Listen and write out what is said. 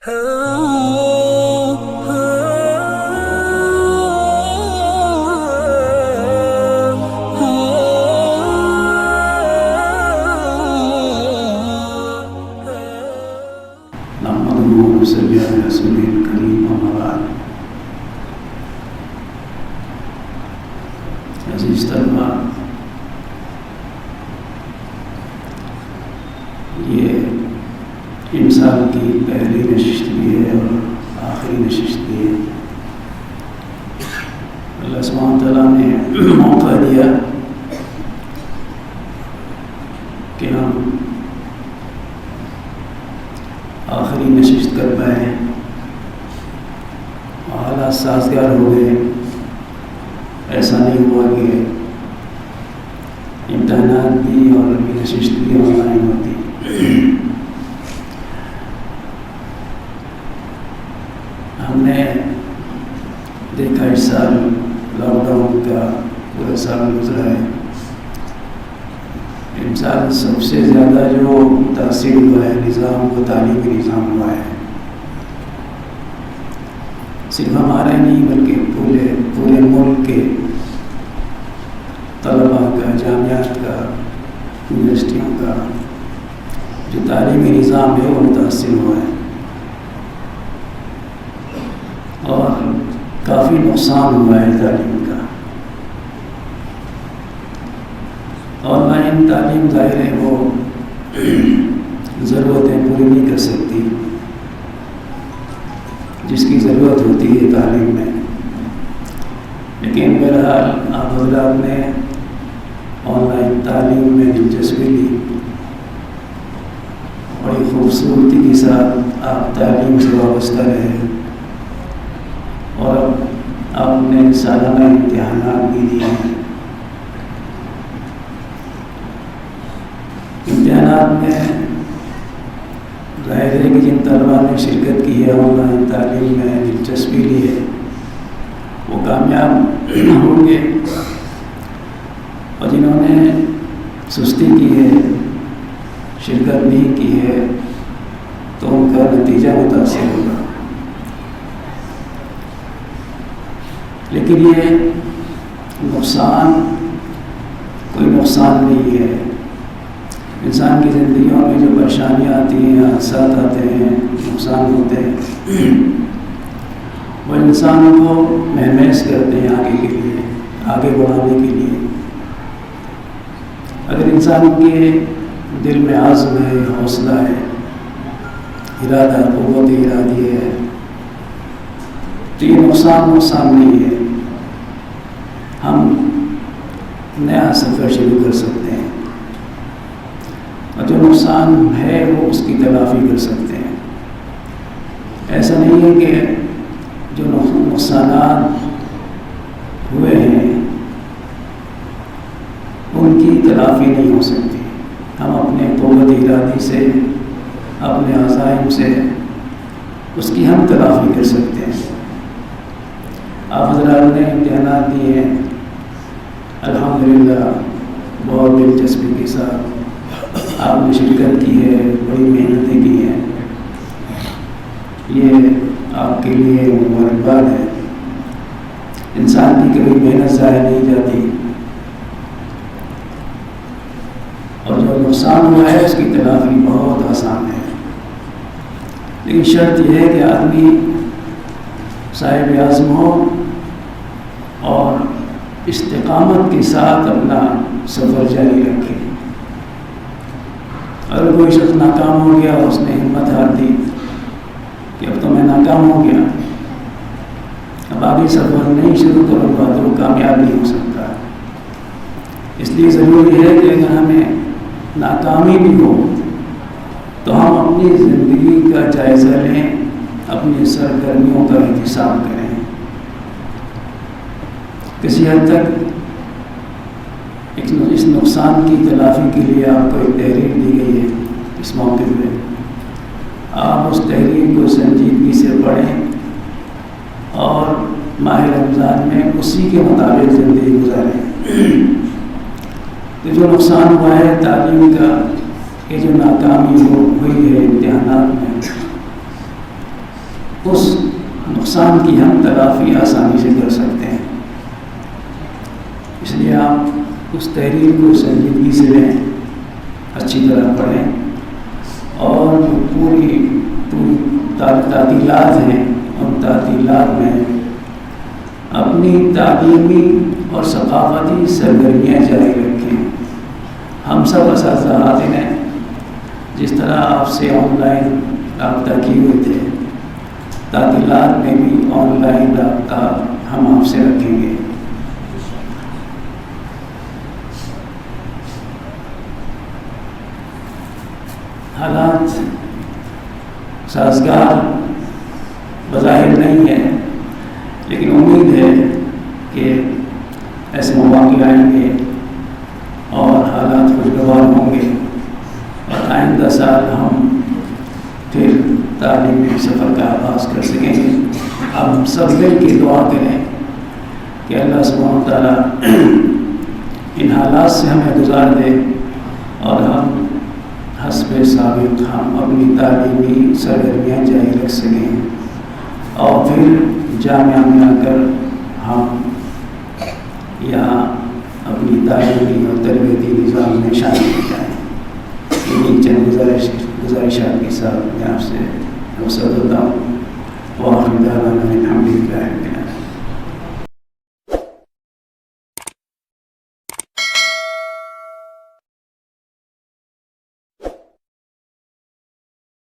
عزیز طلبہ، یہ انسان کی پہلی نشست بھی ہے اور آخری نشست بھی ہے۔ اللہ سبحانہ تعالیٰ نے موقع دیا کہ ہم آخری نشست کر پائے، حالات سازگار ہو گئے۔ ایسا نہیں ہوا کہ امتحانات بھی اور نشست بھی آن لائن ہوتی۔ ہم نے دیکھا اس سال لاک ڈاؤن کا پورا سال گزرا ہے، ان سال سب سے زیادہ جو متاثر ہوا ہے نظام، وہ تعلیمی نظام ہوا ہے۔ صرف ہمارا نہیں بلکہ پورے ملک کے طلباء کا، جامعات کا، یونیورسٹیوں کا جو تعلیمی نظام ہے وہ متاثر ہوا ہے، اور کافی نقصان ہوا ہے تعلیم کا۔ آن لائن تعلیم ظاہر ہے وہ ضرورتیں پوری نہیں کر سکتی جس کی ضرورت ہوتی ہے تعلیم میں، لیکن بہرحال آپ حضرات نے آن لائن تعلیم میں دلچسپی لی، بڑی خوبصورتی کے ساتھ آپ تعلیم سے وابستہ رہے، اور اب آپ نے سالانہ امتحانات بھی دیے۔ امتحانات میں ظاہر ہے کہ جن طلباء نے شرکت کی ہے، آن لائن تعلیم میں دلچسپی لی ہے، وہ کامیاب ہوں گے، اور جنہوں نے سستی کی ہے، شرکت نہیں کی ہے، تو ان کا نتیجہ متاثر ہوگا۔ لیکن یہ نقصان کوئی نقصان نہیں ہے۔ انسان کی زندگیوں میں جو پریشانیاں آتی ہیں، حادثات آتے ہیں، نقصان ہوتے ہیں، وہ انسان کو مہمیز کرتے ہیں آگے کے لیے، آگے بڑھانے کے لیے۔ اگر انسان کے دل میں عزم ہے، حوصلہ ہے، ارادہ، قوت ارادی ہے، تو یہ نقصان نہیں ہے۔ ہم نیا سفر شروع کر سکتے ہیں، اور جو نقصان ہے وہ اس کی تلافی کر سکتے ہیں۔ ایسا نہیں ہے کہ جو نقصانات ہوئے ہیں ان کی تلافی نہیں ہو سکتی۔ ہم اپنے قوت ارادی سے، اپنے عزائم سے اس کی ہم تلافی کر سکتے ہیں۔ آپ حضرات نے امتحانات دیے ہیں، الحمدللہ بہت دلچسپی کے ساتھ آپ نے شرکت کی ہے، بڑی محنتیں کی ہیں، یہ آپ کے لیے مبارکباد ہے۔ انسان کی کبھی محنت ضائع نہیں جاتی، اور جو نقصان ہوا ہے اس کی تلافی بہت آسان ہے، لیکن شرط یہ ہے کہ آدمی صاحب عزم ہو اور استقامت کے ساتھ اپنا سفر جاری رکھے۔ اگر کوئی شخص ناکام ہو گیا، اس نے ہمت ہار دی کہ اب تو میں ناکام ہو گیا، اب آگے سفر نہیں شروع کروں گا، تو وہ کامیاب نہیں ہو سکتا۔ اس لیے ضروری ہے کہ اگر ہمیں ناکامی بھی ہو تو ہم اپنی زندگی کا جائزہ لیں، اپنی سرگرمیوں کا احتساب کریں۔ کسی حد تک اس نقصان کی تلافی کے لیے آپ کو ایک تحریر دی گئی ہے اس موقع پہ، آپ اس تحریر کو سنجیدگی سے پڑھیں اور ماہ رمضان میں اسی کے مطابق زندگی گزاریں۔ تو جو نقصان ہوا ہے تعلیم کا، کہ جو ناکامی ہوئی ہے امتحانات میں، اس نقصان کی ہم تلافی آسانی سے کر سکتے ہیں۔ اس لیے آپ اس تحریر کو سنجیدگی سے لیں، اچھی طرح پڑھیں، اور جو پوری تعطیلات ہیں ان تعطیلات میں اپنی تعلیمی اور ثقافتی سرگرمیاں جاری رکھیں۔ ہم سب اساتذہ ہیں، جس طرح آپ سے آن لائن رابطہ کیے ہوئے تھے، تعطیلات میں بھی آن لائن رابطہ ہم آپ سے رکھیں گے۔ حالات سازگار بظاہر نہیں ہے، لیکن امید ہے کہ ایسے مواقع آئیں گے اور حالات خوشگوار ہوں گے، اور آئندہ سال ہم پھر تعلیمی سفر کا آغاز کر سکیں گے۔ اب سب مل کے دعا کریں کہ اللہ سبحانہ و تعالیٰ ان حالات سے ہمیں گزار دے اور ہم حسب ثابت ہم اپنی تعلیمی سرگرمیاں جاری رکھ سکیں، اور پھر جامعہ میں آ کر ہم یہاں اپنی تعلیمی اور تربیتی نظام میں شامل ہو جائیں۔ یہ چند گزارشات کے ساتھ میں آپ سے رخصت ہوتا ہوں۔ وآخر دعوانا